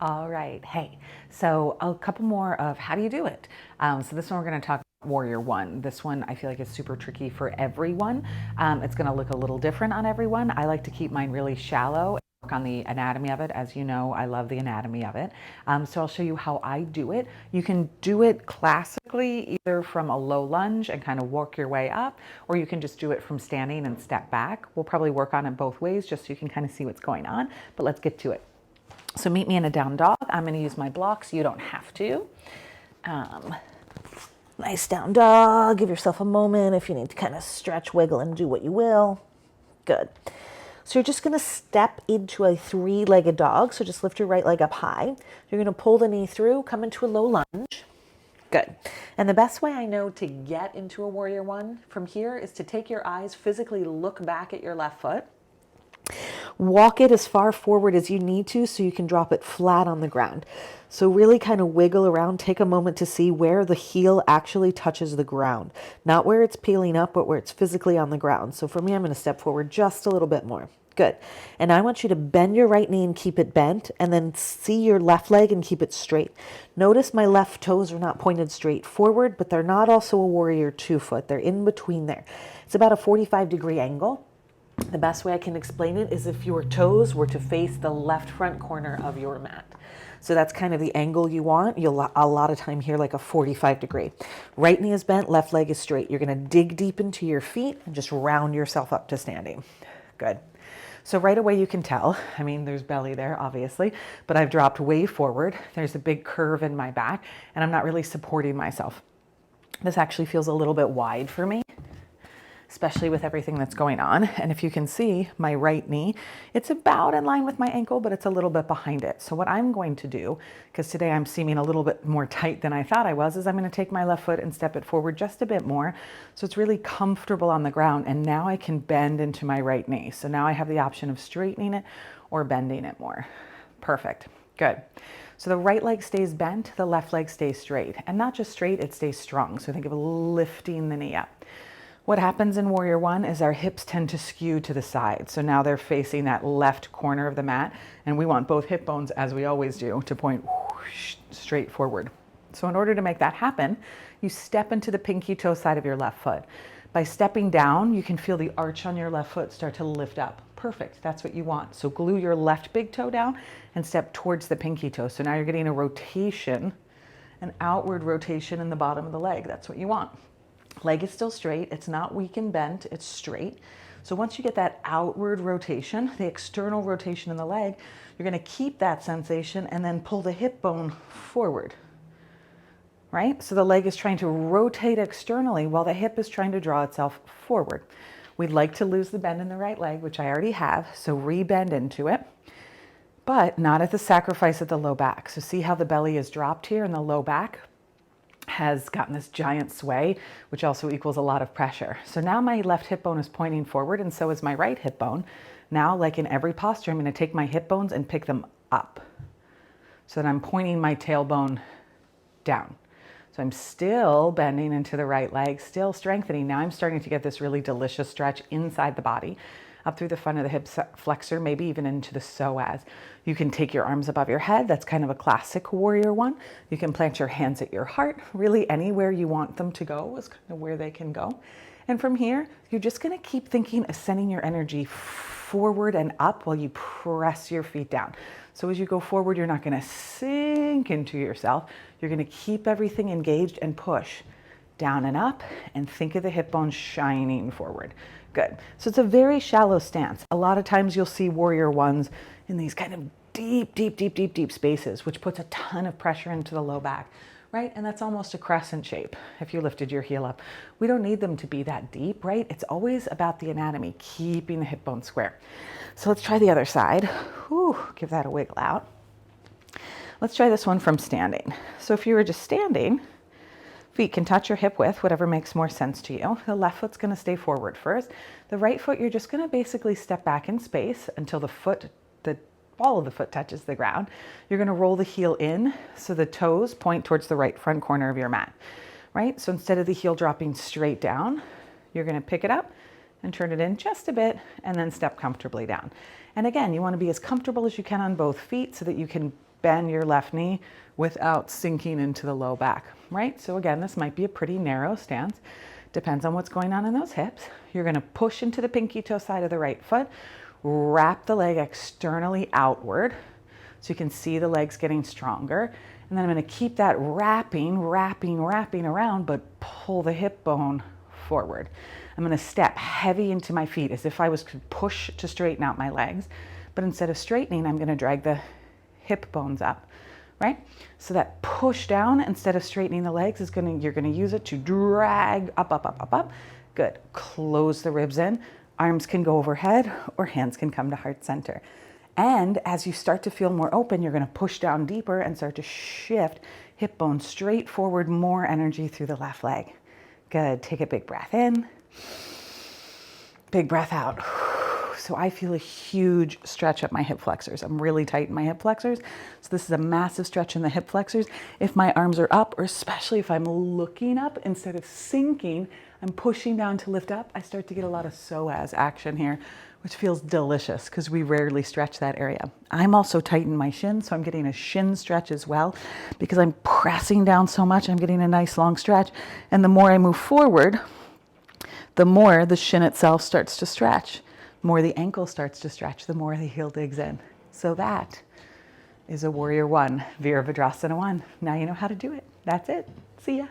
All right. Hey, so a couple more of how do you do it? So this one we're going to talk about Warrior One. This one I feel like is super tricky for everyone. It's going to look a little different on everyone. I like to keep mine really shallow and work on the anatomy of it. As you know, I love the anatomy of it. So I'll show you how I do it. You can do it classically, either from a low lunge and kind of work your way up, or you can just do it from standing and step back. We'll probably work on it both ways just so you can kind of see what's going on. But let's get to it. So meet me in a down dog. I'm going to use my blocks. You don't have to. Um, nice down dog. Give yourself a moment if you need to kind of stretch, wiggle, and do what you will. Good. So you're just going to step into a three-legged dog. So just lift your right leg up high. You're going to pull the knee through, come into a low lunge. Good. And the best way I know to get into a Warrior One from here is to take your eyes, physically look back at your left foot. Walk it as far forward as you need to so you can drop it flat on the ground. So really kind of wiggle around, take a moment to see where the heel actually touches the ground. Not where it's peeling up, but where it's physically on the ground. So for me, I'm going to step forward just a little bit more. Good. And I want you to bend your right knee and keep it bent, and then see your left leg and keep it straight. Notice my left toes are not pointed straight forward, but they're not also a Warrior Two foot. They're in between there. It's about a 45-degree angle. The best way I can explain it is if your toes were to face the left front corner of your mat. So that's kind of the angle you want. You'll a lot of time here like a 45-degree. Right knee is bent, left leg is straight. You're going to dig deep into your feet and just round yourself up to standing. Good. So right away you can tell, I mean, there's belly there, obviously, but I've dropped way forward. There's a big curve in my back, and I'm not really supporting myself. This actually feels a little bit wide for me, especially with everything that's going on. And if you can see my right knee, it's about in line with my ankle, but it's a little bit behind it. So what I'm going to do, because today I'm seeming a little bit more tight than I thought I was, is I'm going to take my left foot and step it forward just a bit more. So it's really comfortable on the ground. And now I can bend into my right knee. So now I have the option of straightening it or bending it more. Perfect. Good. So the right leg stays bent, the left leg stays straight. And not just straight, it stays strong. So think of lifting the knee up. What happens in Warrior One is our hips tend to skew to the side. So now they're facing that left corner of the mat, and we want both hip bones, as we always do, to point whoosh, straight forward. So in order to make that happen, you step into the pinky toe side of your left foot. By stepping down, you can feel the arch on your left foot start to lift up. Perfect, that's what you want. So glue your left big toe down and step towards the pinky toe. So now you're getting a rotation, an outward rotation in the bottom of the leg. That's what you want. Leg is still straight. It's not weak and bent. It's straight. So once you get that outward rotation, the external rotation in the leg, you're going to keep that sensation and then pull the hip bone forward, right? So the leg is trying to rotate externally while the hip is trying to draw itself forward. We'd like to lose the bend in the right leg, which I already have. So re-bend into it, but not at the sacrifice of the low back. So see how the belly is dropped here and the low back has gotten this giant sway, which also equals a lot of pressure. So now my left hip bone is pointing forward, and so is my right hip bone. Now, like in every posture, I'm going to take my hip bones and pick them up so that I'm pointing my tailbone down. So I'm still bending into the right leg, still strengthening. Now I'm starting to get this really delicious stretch inside the body, up through the front of the hip flexor, maybe even into the psoas. You can take your arms above your head. That's kind of a classic Warrior One. You can plant your hands at your heart. Really anywhere you want them to go is kind of where they can go. And from here, you're just going to keep thinking of sending your energy forward and up while you press your feet down. So as you go forward, you're not going to sink into yourself. You're going to keep everything engaged and push down and up, and think of the hip bone shining forward. Good. So it's a very shallow stance. A lot of times you'll see Warrior Ones in these kind of deep spaces, which puts a ton of pressure into the low back, right? And that's almost a crescent shape if you lifted your heel up. We don't need them to be that deep, right? It's always about the anatomy, keeping the hip bone square. So let's try the other side. Whew, give that a wiggle out. Let's try this one from standing. So if you were just standing, feet can touch your hip width, whatever makes more sense to you. The left foot's going to stay forward first. The right foot, you're just going to basically step back in space until the ball of the foot touches the ground. You're going to roll the heel in so the toes point towards the right front corner of your mat, right? So instead of the heel dropping straight down, you're going to pick it up and turn it in just a bit and then step comfortably down. And again, you want to be as comfortable as you can on both feet so that you can bend your left knee without sinking into the low back, right? So again, this might be a pretty narrow stance. Depends on what's going on in those hips. You're gonna push into the pinky toe side of the right foot, wrap the leg externally outward so you can see the legs getting stronger. And then I'm gonna keep that wrapping around, but pull the hip bone forward. I'm gonna step heavy into my feet as if I was to push to straighten out my legs. But instead of straightening, I'm gonna drag the hip bones up, right? So that push down instead of straightening the legs is you're gonna use it to drag up. Good, close the ribs in. Arms can go overhead or hands can come to heart center. And as you start to feel more open, you're gonna push down deeper and start to shift hip bone straight forward, more energy through the left leg. Good, take a big breath in, big breath out. So I feel a huge stretch up my hip flexors. I'm really tight in my hip flexors. So this is a massive stretch in the hip flexors. If my arms are up, or especially if I'm looking up, instead of sinking, I'm pushing down to lift up, I start to get a lot of psoas action here, which feels delicious because we rarely stretch that area. I'm also tight in my shins, so I'm getting a shin stretch as well. Because I'm pressing down so much, I'm getting a nice long stretch. And the more I move forward, the more the shin itself starts to stretch. The more the ankle starts to stretch, the more the heel digs in. So that is a warrior one, Virabhadrasana 1. Now you know how to do it. That's it. See ya.